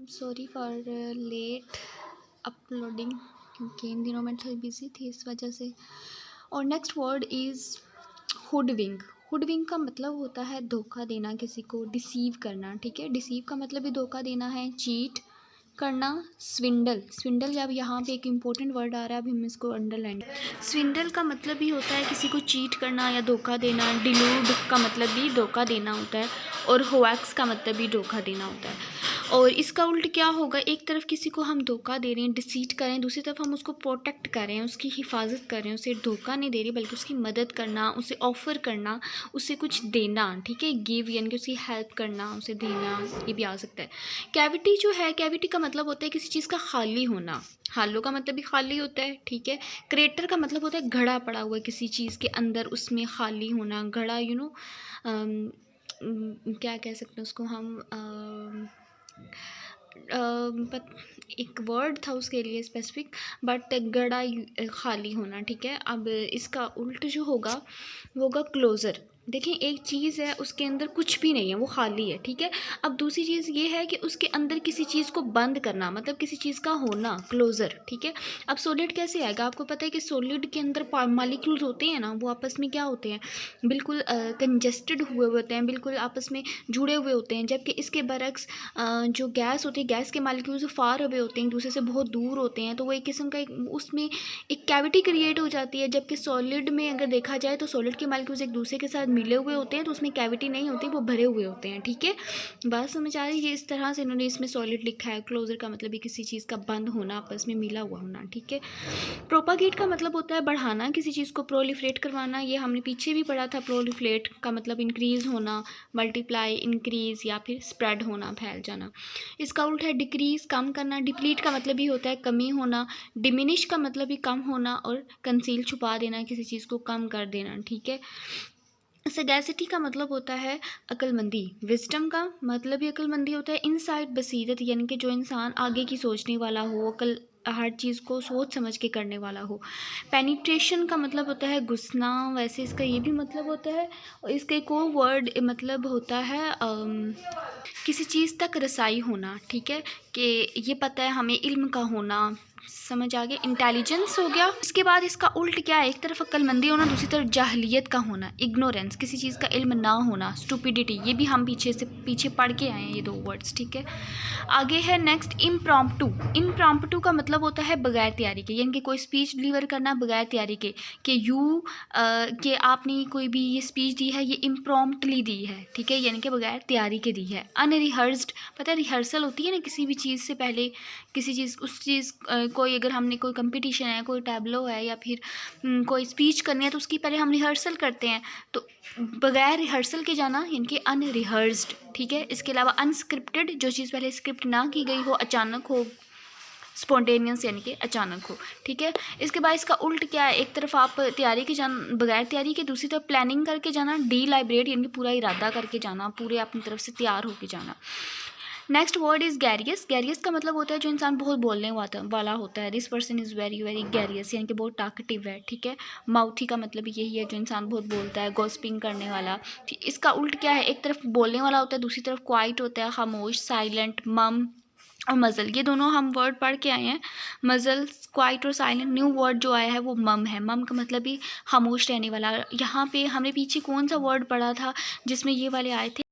Sorry for late uploading, क्योंकि इन दिनों मैं थोड़ी बिज़ी थी इस वजह से। और नेक्स्ट वर्ड इज़ हुडविंग। हुडविंग का मतलब होता है धोखा देना, किसी को डिसीव करना, ठीक है। डिसीव का मतलब भी धोखा देना है, चीट करना। स्विंडल, स्विंडल जब यहाँ पे एक इम्पोर्टेंट वर्ड आ रहा है, अभी हम इसको अंडरलाइन। स्विंडल का मतलब भी होता है किसी को चीट करना या धोखा देना। डिलूड का मतलब भी धोखा देना होता है। और होएक्स का मतलब भी धोखा देना होता है। और इसका उल्ट क्या होगा, एक तरफ किसी को हम धोखा दे रहे हैं, डिसीट कर रहे हैं, दूसरी तरफ हम उसको प्रोटेक्ट कर रहे हैं, उसकी हिफाजत कर रहे हैं, उसे धोखा नहीं दे रहे बल्कि उसकी मदद करना, उसे ऑफ़र करना, उसे कुछ देना, ठीक है। गिव यानी कि उसकी हेल्प करना, उसे देना, ये भी आ सकता है। कैविटी जो है, कैविटी का मतलब होता है किसी चीज़ का खाली होना। हालो का मतलब भी खाली होता है, ठीक है। क्रेटर का मतलब होता है घड़ा पड़ा हुआ है किसी चीज़ के अंदर, उसमें खाली होना, घड़ा, क्या कह सकते हैं उसको हम, एक वर्ड था उसके लिए स्पेसिफिक, बट गड़ा खाली होना, ठीक है। अब इसका उल्ट जो होगा वो होगा क्लोज़र। देखिए, एक चीज़ है उसके अंदर कुछ भी नहीं है, वो खाली है, ठीक है। अब दूसरी चीज़ ये है कि उसके अंदर किसी चीज़ को बंद करना, मतलब किसी चीज़ का होना, क्लोज़र, ठीक है। अब सॉलिड कैसे आएगा, आपको पता है कि सॉलिड के अंदर मॉलिक्यूल्स होते हैं ना, वो आपस में क्या होते हैं, बिल्कुल कंजस्टेड हुए होते हैं, बिल्कुल आपस में जुड़े हुए होते हैं। जबकि इसके बरक्स जो गैस होती है, गैस के मॉलिक्यूल्स फार अवे होते हैं, एक दूसरे से बहुत दूर होते हैं, तो वो एक किस्म का उसमें एक कैविटी क्रिएट हो जाती है। जबकि सॉलिड में अगर देखा जाए तो सॉलिड के मॉलिक्यूल्स एक दूसरे के साथ मिले हुए होते हैं, तो उसमें कैविटी नहीं होती, वो भरे हुए होते हैं, ठीक है। बात समझ आ रही है, इस तरह से इन्होंने इसमें सॉलिड लिखा है। क्लोजर का मतलब भी किसी चीज़ का बंद होना, आपस में मिला हुआ होना, ठीक है। प्रोपागेट का मतलब होता है बढ़ाना, किसी चीज़ को प्रोलिफरेट करवाना, ये हमने पीछे भी पढ़ा था। प्रोलिफरेट का मतलब इंक्रीज़ होना, मल्टीप्लाई, इंक्रीज़ या फिर स्प्रेड होना, फैल जाना। इसका उल्टा है डिक्रीज़, कम करना। डिप्लीट का मतलब भी होता है कमी होना। डिमिनिश का मतलब भी कम होना। और कंसील, छुपा देना, किसी चीज़ को कम कर देना, ठीक है। सगैसिटी का मतलब होता है अक्लमंदी। विजडम का मतलब भी अक्लमंदी होता है। इनसाइट, बसीरत, यानी कि जो इंसान आगे की सोचने वाला हो, अकल, हर चीज़ को सोच समझ के करने वाला हो। पेनिट्रेशन का मतलब होता है घुसना, वैसे इसका ये भी मतलब होता है। और इसका एक और वर्ड मतलब होता है किसी चीज़ तक रसाई होना, ठीक है, कि ये पता है हमें, इल्म का होना, समझ आ गया। इंटेलिजेंस हो गया। इसके बाद इसका उल्ट क्या है, एक तरफ अक्लमंदी होना, दूसरी तरफ जाहलियत का होना, इग्नोरेंस, किसी चीज़ का इल्म ना होना, स्टूपिडिटी, ये भी हम पीछे पढ़ के आए हैं ये दो वर्ड्स, ठीक है। आगे है नेक्स्ट इम्प्रॉम्प्टू। इम्प्रॉम्प्टू का मतलब होता है बगैर तैयारी के, यानी कि कोई स्पीच डिलीवर करना बगैर तैयारी के, कि आपने कोई भी ये स्पीच दी है, ये इम्प्रॉम्प्टली दी है, ठीक है, यानी कि बगैर तैयारी के दी है। अनरिहर्स्ड, पता है रिहर्सल होती है ना किसी भी चीज़ से पहले, किसी चीज़, उस चीज़ कोई, अगर हमने कोई कंपटीशन है, कोई टैबलो है, या फिर कोई स्पीच करनी है, तो उसकी पहले हम रिहर्सल करते हैं। तो बगैर रिहर्सल के जाना यानी कि अनरिहर्स्ड, ठीक है। इसके अलावा अनस्क्रिप्टेड, जो चीज़ पहले स्क्रिप्ट ना की गई हो, अचानक हो। स्पॉन्टेनियस यानी कि अचानक हो, ठीक है। इसके बाद इसका उल्ट क्या है, एक तरफ आप तैयारी के जाना, बगैर तैयारी के, दूसरी तरफ प्लानिंग करके जाना। डिलाइबरेट यानी कि पूरा इरादा करके जाना, पूरे अपनी तरफ से तैयार होके जाना। Next word is garrulous. Garrulous का मतलब होता है जो इंसान बहुत बोलने वाला होता है। This person is very very garrulous, यानी कि बहुत टाकटिव है, ठीक है। माउथी का मतलब यही है जो इंसान बहुत बोलता है, गॉसिपिंग करने वाला। इसका उल्ट क्या है, एक तरफ बोलने वाला होता है, दूसरी तरफ क्वाइट होता है, खामोश, साइलेंट, मम और मज़ल, ये दोनों हम वर्ड पढ़ के आए हैं। मज़ल, क्वाइट और साइलेंट। न्यू वर्ड जो आया है वो मम है। मम का मतलब भी खामोश रहने वाला। यहाँ पे हमने पीछे कौन सा वर्ड पढ़ा था जिसमें ये वाले आए थे,